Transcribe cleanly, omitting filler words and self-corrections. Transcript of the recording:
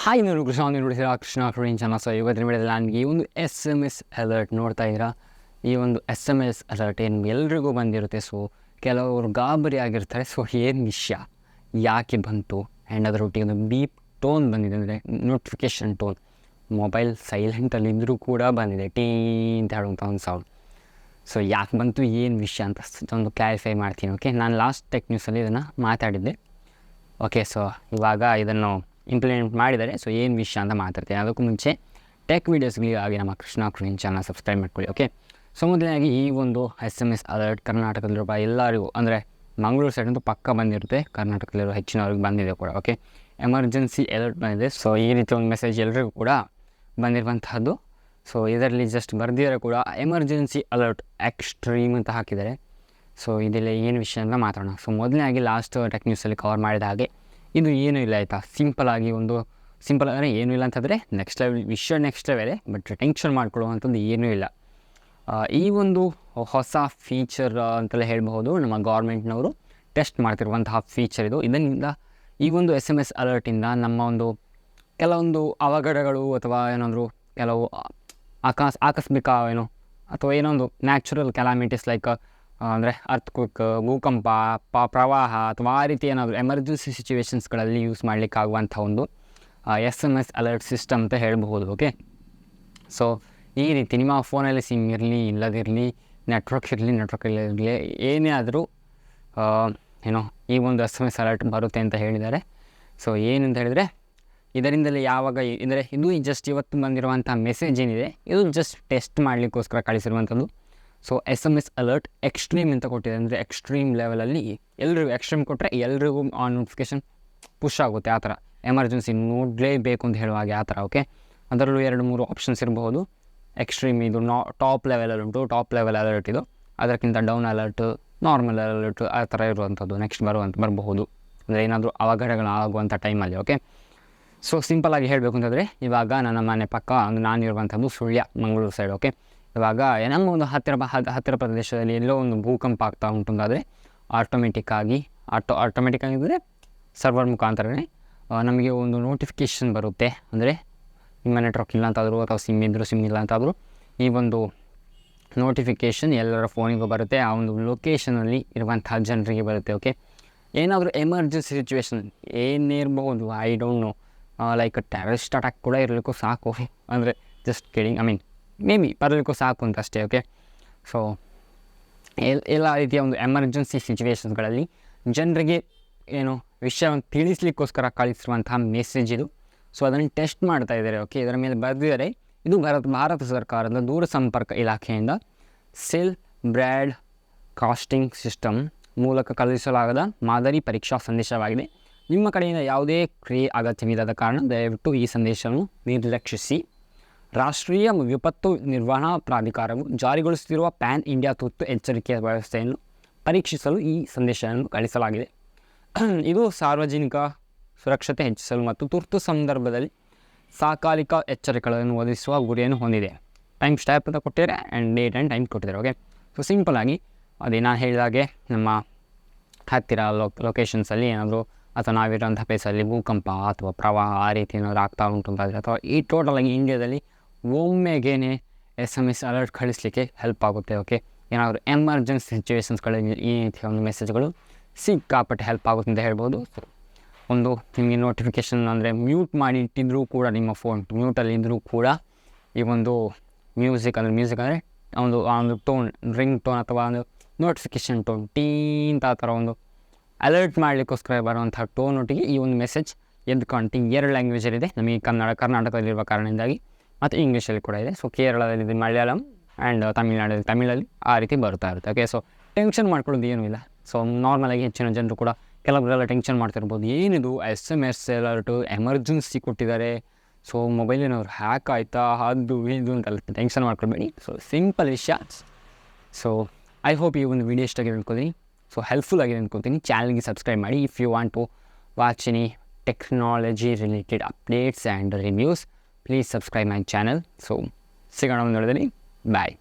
Hi ನಾನು ಕೃಷ್ಣ ನೋಡಿದ್ದೀರಾ Krishna friends channel. So ಇವತ್ತಿನ ವಿಡಿಯೋದಲ್ಲಿ ನನಗೆ ಈ ಒಂದು SMS ಅಲರ್ಟ್ ನೋಡ್ತಾ ಇದ್ದೀರಾ. ಈ ಒಂದು SMS ಅಲರ್ಟ್ ಏನು ಎಲ್ರಿಗೂ ಬಂದಿರುತ್ತೆ. ಸೊ ಕೆಲವರು ಗಾಬರಿ ಆಗಿರ್ತಾರೆ. ಸೊ ಏನು ವಿಷಯ, ಯಾಕೆ ಬಂತು, ಆ್ಯಂಡ್ ಅದರೊಟ್ಟಿಗೆ ಒಂದು ಬೀಪ್ ಟೋನ್ ಬಂದಿದೆ, ಅಂದರೆ ನೋಟಿಫಿಕೇಷನ್ ಟೋನ್. ಮೊಬೈಲ್ ಸೈಲೆಂಟಲ್ಲಿ ಇದ್ದರೂ ಕೂಡ ಬಂದಿದೆ, ಟೀ ಅಂತ ಹೇಳುವಂಥ ಒಂದು ಸೌಂಡ್. ಸೊ ಯಾಕೆ ಬಂತು, ಏನು ವಿಷಯ ಅಂತ ಒಂದು ಕ್ಲಾರಿಫೈ ಮಾಡ್ತೀನಿ. ಓಕೆ, ನಾನು ಲಾಸ್ಟ್ ಟೆಕ್ ನ್ಯೂಸಲ್ಲಿ ಇದನ್ನು ಮಾತಾಡಿದ್ದೆ. ಓಕೆ, ಸೊ ಇವಾಗ ಇದನ್ನು ಇಂಪ್ಲಿಮೆಂಟ್ ಮಾಡಿದ್ದಾರೆ. ಸೊ ಏನು ವಿಷಯ ಅಂತ ಮಾತಾಡ್ತೀನಿ. ಅದಕ್ಕೂ ಮುಂಚೆ ಟೆಕ್ ವೀಡಿಯೋಸ್ಗಳಿಗಾಗಿ ನಮ್ಮ ಕೃಷ್ಣ ಫ್ರೆಂಡ್ಸ್ ಚಾನಲ್ ಸಬ್ಸ್ಕ್ರೈಬ್ ಮಾಡ್ಕೊಳ್ಳಿ. ಓಕೆ, ಸೊ ಮೊದಲನೇದಾಗಿ ಈ ಒಂದು SMS ಅಲರ್ಟ್ ಕರ್ನಾಟಕದಲ್ಲಿರುವ ಎಲ್ಲರಿಗೂ, ಅಂದರೆ ಮಂಗಳೂರು ಸೈಡ್ ಅಂತೂ ಪಕ್ಕ ಬಂದಿರುತ್ತೆ, ಕರ್ನಾಟಕದಲ್ಲಿರೋ ಹೆಚ್ಚಿನವ್ರಿಗೆ ಬಂದಿದೆ ಕೂಡ. ಓಕೆ, ಎಮರ್ಜೆನ್ಸಿ ಅಲರ್ಟ್ ಬಂದಿದೆ. ಸೊ ಈ ರೀತಿ ಒಂದು ಮೆಸೇಜ್ ಎಲ್ಲರಿಗೂ ಕೂಡ ಬಂದಿರುವಂತಹದ್ದು. ಸೊ ಇದರಲ್ಲಿ ಜಸ್ಟ್ ಬರೆದಿದ್ದಾರೆ ಕೂಡ, ಎಮರ್ಜೆನ್ಸಿ ಅಲರ್ಟ್ ಎಕ್ಸ್ಟ್ರೀಮ್ ಅಂತ ಹಾಕಿದ್ದಾರೆ. ಸೊ ಇದೆಲ್ಲ ಏನು ವಿಷಯ ಅಂತ ಮಾತಾಡೋಣ. ಸೊ ಮೊದಲನೇದಾಗಿ ಲಾಸ್ಟ್ ಟೆಕ್ ನ್ಯೂಸಲ್ಲಿ ಕವರ್ ಮಾಡಿದ ಹಾಗೆ ಇದು ಏನೂ ಇಲ್ಲ ಆಯಿತಾ. ಸಿಂಪಲಾಗಿ ಒಂದು ಸಿಂಪಲ್ ಅಂದರೆ ಏನೂ ಇಲ್ಲ ಅಂತಂದರೆ ನೆಕ್ಸ್ಟ್ ಲೆವೆಲ್ ವಿಷಯ, ನೆಕ್ಸ್ಟ್ ಲೆವೆಲೇ. ಬಟ್ ಟೆನ್ಷನ್ ಮಾಡ್ಕೊಳ್ಳುವಂಥದ್ದು ಏನೂ ಇಲ್ಲ. ಈ ಒಂದು ಹೊಸ ಫೀಚರ್ ಅಂತಲೇ ಹೇಳಬಹುದು, ನಮ್ಮ ಗೌರ್ಮೆಂಟ್ನವರು ಟೆಸ್ಟ್ ಮಾಡ್ತಿರುವಂತಹ ಫೀಚರ್ ಇದು. ಇದರಿಂದ ಈ ಒಂದು SMS ಅಲರ್ಟಿಂದ ನಮ್ಮ ಒಂದು ಕೆಲವೊಂದು ಅವಘಡಗಳು ಅಥವಾ ಏನಾದರೂ ಕೆಲವು ಆಕಸ್ಮಿಕ ಏನು ಅಥವಾ ಏನೋ ಒಂದು ನ್ಯಾಚುರಲ್ ಕೆಲಾಮಿಟೀಸ್ ಲೈಕ್ ಅಂದರೆ ಅರ್ಥಕ್ವಿಕ್, ಭೂಕಂಪ, ಪ್ರವಾಹ ಅಥವಾ ಆ ರೀತಿ ಏನಾದರೂ ಎಮರ್ಜೆನ್ಸಿ ಸಿಚುವೇಷನ್ಸ್ಗಳಲ್ಲಿ ಯೂಸ್ ಮಾಡಲಿಕ್ಕಾಗುವಂಥ ಒಂದು SMS ಅಲರ್ಟ್ ಸಿಸ್ಟಮ್ ಅಂತ ಹೇಳಬಹುದು. ಓಕೆ, ಸೊ ಈ ರೀತಿ ನಿಮ್ಮ ಫೋನಲ್ಲಿ ಸಿಮ್ ಇರಲಿ ಇಲ್ಲದಿರಲಿ, ನೆಟ್ವರ್ಕ್ ಇಲ್ಲದಿರಲಿ, ಏನೇ ಆದರೂ ಏನೋ ಈ ಒಂದು SMS ಅಲರ್ಟ್ ಬರುತ್ತೆ ಅಂತ ಹೇಳಿದ್ದಾರೆ. ಸೊ ಏನಂತ ಹೇಳಿದರೆ, ಇದರಿಂದಲೇ ಯಾವಾಗ ಅಂದರೆ ಇದು ಜಸ್ಟ್ ಇವತ್ತು ಬಂದಿರುವಂಥ ಮೆಸೇಜ್ ಏನಿದೆ, ಇದು ಜಸ್ಟ್ ಟೆಸ್ಟ್ ಮಾಡಲಿಕ್ಕೋಸ್ಕರ ಕಳಿಸಿರುವಂಥದ್ದು. ಸೊ SMS ಅಲರ್ಟ್ ಎಕ್ಸ್ಟ್ರೀಮ್ ಅಂತ ಕೊಟ್ಟಿದೆ, ಅಂದರೆ ಎಕ್ಸ್ಟ್ರೀಮ್ ಲೆವೆಲಲ್ಲಿ ಎಲ್ರಿಗೂ ಎಕ್ಸ್ಟ್ರೀಮ್ ಕೊಟ್ಟರೆ ಎಲ್ರಿಗೂ ಆ ನೋಟಿಫಿಕೇಷನ್ ಪುಷ್ ಆಗುತ್ತೆ. ಆ ಥರ ಎಮರ್ಜೆನ್ಸಿ ನೋಡಲೇಬೇಕು ಅಂತ ಹೇಳುವಾಗೆ ಆ ಥರ. ಓಕೆ, ಅದರಲ್ಲೂ 2-3 ಆಪ್ಷನ್ಸ್ ಇರಬಹುದು. ಎಕ್ಸ್ಟ್ರೀಮ್ ಇದು ಟಾಪ್ ಲೆವೆಲಲ್ಲಿ ಉಂಟು, ಟಾಪ್ ಲೆವೆಲ್ ಅಲರ್ಟ್ ಇದು. ಅದಕ್ಕಿಂತ ಡೌನ್ ಅಲರ್ಟ್, ನಾರ್ಮಲ್ ಅಲರ್ಟ್ ಆ ಥರ ಇರುವಂಥದ್ದು ನೆಕ್ಸ್ಟ್ ಬರಬಹುದು, ಅಂದರೆ ಏನಾದರೂ ಅವಘಡಗಳಾಗುವಂಥ ಟೈಮಲ್ಲಿ. ಓಕೆ, ಸೊ ಸಿಂಪಲಾಗಿ ಹೇಳಬೇಕು ಅಂತಂದರೆ, ಇವಾಗ ನನ್ನ ಮನೆ ಪಕ್ಕ ಒಂದು ನಾನಿರುವಂಥದ್ದು ಸುಳ್ಯ, ಮಂಗಳೂರು ಸೈಡ್. ಓಕೆ, ಇವಾಗ ನಮ್ಮ ಒಂದು ಹತ್ತಿರ ಪ್ರದೇಶದಲ್ಲಿ ಎಲ್ಲೋ ಒಂದು ಭೂಕಂಪ ಆಗ್ತಾ ಉಂಟು ಅಂತಾದರೆ ಆಟೋಮೆಟಿಕ್ ಆಗಿದ್ದರೆ ಸರ್ವರ್ ಮುಖಾಂತರನೇ ನಮಗೆ ಒಂದು ನೋಟಿಫಿಕೇಷನ್ ಬರುತ್ತೆ. ಅಂದರೆ ನಿಮ್ಮ ನೆಟ್ವರ್ಕ್ ಇಲ್ಲ ಅಂತಾದರೂ ಅಥವಾ ಸಿಮ್ ಇಲ್ಲ ಅಂತಾದರೂ ಈ ಒಂದು ನೋಟಿಫಿಕೇಷನ್ ಎಲ್ಲರ ಫೋನಿಗೂ ಬರುತ್ತೆ, ಆ ಒಂದು ಲೊಕೇಶನಲ್ಲಿ ಇರುವಂಥ ಜನರಿಗೆ ಬರುತ್ತೆ. ಓಕೆ, ಏನಾದರೂ ಎಮರ್ಜೆನ್ಸಿ ಸಿಚುವೇಷನ್ ಏನಿರಬಹುದು, I don't know, like terrorist attack ಕೂಡ ಇರಲಿಕ್ಕೂ ಸಾಕು, ಅಂದರೆ ಜಸ್ಟ್ ಕಿಡಿಂಗ್, ಮೇ ಬಿ ಬರಲಿಕ್ಕೂ ಸಾಕು ಅಂತ ಅಷ್ಟೇ. ಓಕೆ, ಸೊ ಎಲ್ಲ ರೀತಿಯ ಒಂದು ಎಮರ್ಜೆನ್ಸಿ ಸಿಚುವೇಷನ್ಸ್ಗಳಲ್ಲಿ ಜನರಿಗೆ ಏನು ವಿಷಯವನ್ನು ತಿಳಿಸ್ಲಿಕ್ಕೋಸ್ಕರ ಕಳಿಸಿರುವಂತಹ ಮೆಸೇಜ್ ಇದು. ಸೊ ಅದನ್ನು ಟೆಸ್ಟ್ ಮಾಡ್ತಾ ಇದ್ದಾರೆ. ಓಕೆ, ಇದರ ಮೇಲೆ ಬರೆದಿದ್ದಾರೆ, ಇದು ಭಾರತ ಸರ್ಕಾರದ ದೂರಸಂಪರ್ಕ ಇಲಾಖೆಯಿಂದ ಸೆಲ್ ಬ್ರಾಡ್ ಕಾಸ್ಟಿಂಗ್ ಸಿಸ್ಟಮ್ ಮೂಲಕ ಕಳುಹಿಸಲಾಗದ ಮಾದರಿ ಪರೀಕ್ಷಾ ಸಂದೇಶವಾಗಿದೆ. ನಿಮ್ಮ ಕಡೆಯಿಂದ ಯಾವುದೇ ಕ್ರಿಯೆ ಅಗತ್ಯವಿಲ್ಲದ ಕಾರಣ ದಯವಿಟ್ಟು ಈ ಸಂದೇಶವನ್ನು ನಿರ್ಲಕ್ಷಿಸಿ. ರಾಷ್ಟ್ರೀಯ ವಿಪತ್ತು ನಿರ್ವಹಣಾ ಪ್ರಾಧಿಕಾರವು ಜಾರಿಗೊಳಿಸುತ್ತಿರುವ ಪ್ಯಾನ್ ಇಂಡಿಯಾ ತುರ್ತು ಎಚ್ಚರಿಕೆಯ ವ್ಯವಸ್ಥೆಯನ್ನು ಪರೀಕ್ಷಿಸಲು ಈ ಸಂದೇಶವನ್ನು ಕಳಿಸಲಾಗಿದೆ. ಇದು ಸಾರ್ವಜನಿಕ ಸುರಕ್ಷತೆ ಹೆಚ್ಚಿಸಲು ಮತ್ತು ತುರ್ತು ಸಂದರ್ಭದಲ್ಲಿ ಸಕಾಲಿಕ ಎಚ್ಚರಿಕೆಗಳನ್ನು ಒದಗಿಸುವ ಗುರಿಯನ್ನು ಹೊಂದಿದೆ. ಟೈಮ್ ಸ್ಟ್ಯಾಂಪ್ ಅಂತ ಕೊಟ್ಟಿದ್ದಾರೆ ಆ್ಯಂಡ್ ಡೇಟ್ ಆ್ಯಂಡ್ ಟೈಮ್ ಕೊಟ್ಟಿದ್ದಾರೆ. ಓಕೆ, ಸೊ ಸಿಂಪಲಾಗಿ ಅದೇ ನಾನು ಹೇಳಿದಾಗೆ ನಮ್ಮ ಹತ್ತಿರ ಲೊಕೇಶನ್ಸಲ್ಲಿ ಏನಾದರೂ ಅಥವಾ ನಾವಿರೋಂಥ ಪ್ಲೇಸಲ್ಲಿ ಭೂಕಂಪ ಅಥವಾ ಪ್ರವಾಹ ಆ ರೀತಿ ಏನಾದರೂ ಆಗ್ತಾ ಉಂಟು ಅಂತಾದರೆ, ಅಥವಾ ಈ ಟೋಟಲಾಗಿ ಇಂಡಿಯಾದಲ್ಲಿ ಒಮ್ಮೆಗೇ SMS ಅಲರ್ಟ್ ಕಳಿಸಲಿಕ್ಕೆ ಹೆಲ್ಪ್ ಆಗುತ್ತೆ. ಓಕೆ, ಏನಾದರೂ ಎಮರ್ಜೆನ್ಸಿ ಸಿಚುವೇಷನ್ಸ್ಗಳಲ್ಲಿ ಈ ರೀತಿಯ ಒಂದು ಮೆಸೇಜ್ಗಳು ಸಿಕ್ಕಾಪಟ್ಟೆ ಹೆಲ್ಪ್ ಆಗುತ್ತೆ ಅಂತ ಹೇಳ್ಬೋದು. ಸೊ ಒಂದು ನಿಮಗೆ ನೋಟಿಫಿಕೇಷನ್ ಅಂದರೆ ಮ್ಯೂಟ್ ಮಾಡಿ ಇಟ್ಟಿದ್ರೂ ಕೂಡ, ನಿಮ್ಮ ಫೋನ್ ಮ್ಯೂಟಲ್ಲಿ ಇದ್ದರೂ ಕೂಡ ಈ ಒಂದು ಮ್ಯೂಸಿಕ್ ಅಂದರೆ ಒಂದು ಟೋನ್, ರಿಂಗ್ ಟೋನ್ ಅಥವಾ ಒಂದು ನೋಟಿಫಿಕೇಷನ್ ಟೋನ್, ಟೀಂತ ಆ ಥರ ಒಂದು ಅಲರ್ಟ್ ಮಾಡಲಿಕ್ಕೋಸ್ಕರ ಬರುವಂಥ ಟೋನೊಟ್ಟಿಗೆ ಈ ಒಂದು ಮೆಸೇಜ್ ಎದ್ಕೊಂಡು 2 ಲ್ಯಾಂಗ್ವೇಜಲ್ಲಿದೆ. ನಮಗೆ ಕರ್ನಾಟಕದಲ್ಲಿರುವ ಕಾರಣದಿಂದಾಗಿ ಮತ್ತು ಇಂಗ್ಲೀಷಲ್ಲಿ ಕೂಡ ಇದೆ. ಸೊ ಕೇರಳದಲ್ಲಿ ಮಲಯಾಳಂ ಆ್ಯಂಡ್ ತಮಿಳಲ್ಲಿ ಆ ರೀತಿ ಬರ್ತಾ ಇರುತ್ತೆ. ಓಕೆ, ಸೊ ಟೆನ್ಷನ್ ಮಾಡ್ಕೊಳ್ಳೋದು ಏನೂ ಇಲ್ಲ. ಸೊ ನಾರ್ಮಲಾಗಿ ಹೆಚ್ಚಿನ ಜನರು ಕೂಡ ಕೆಲವರೆಲ್ಲ ಟೆನ್ಷನ್ ಮಾಡ್ತಿರ್ಬೋದು, ಏನಿದು SMS ಅಲರ್ಟು ಎಮರ್ಜೆನ್ಸಿ ಕೊಟ್ಟಿದ್ದಾರೆ, ಸೊ ಮೊಬೈಲ್ ಏನಾದ್ರು ಹ್ಯಾಕ್ ಆಯಿತಾ, ಅದು ಇದು ಅಂತೆಲ್ಲ ಟೆನ್ಷನ್ ಮಾಡ್ಕೊಳ್ಬೇಡಿ. ಸೊ ಸಿಂಪಲ್ ವಿಷಯ. ಸೊ ಐ ಹೋಪ್ ಈ ಒಂದು ವಿಡಿಯೋ ಇಷ್ಟ ಆಗಿದೆ ಅಂದ್ಕೊಳ್ತೀನಿ. ಸೊ ಹೆಲ್ಪ್ಫುಲ್ ಆಗಿದೆ ಅಂದ್ಕೊಳ್ತೀನಿ. ಚಾನಲ್ಗೆ ಸಬ್ಸ್ಕ್ರೈಬ್ ಮಾಡಿ if you want to watch any technology related updates and reviews. Please subscribe my channel. So ಸಿಗೋಣ ಒಂದು ನೋಡಿದಲ್ಲಿ, ಬಾಯ್.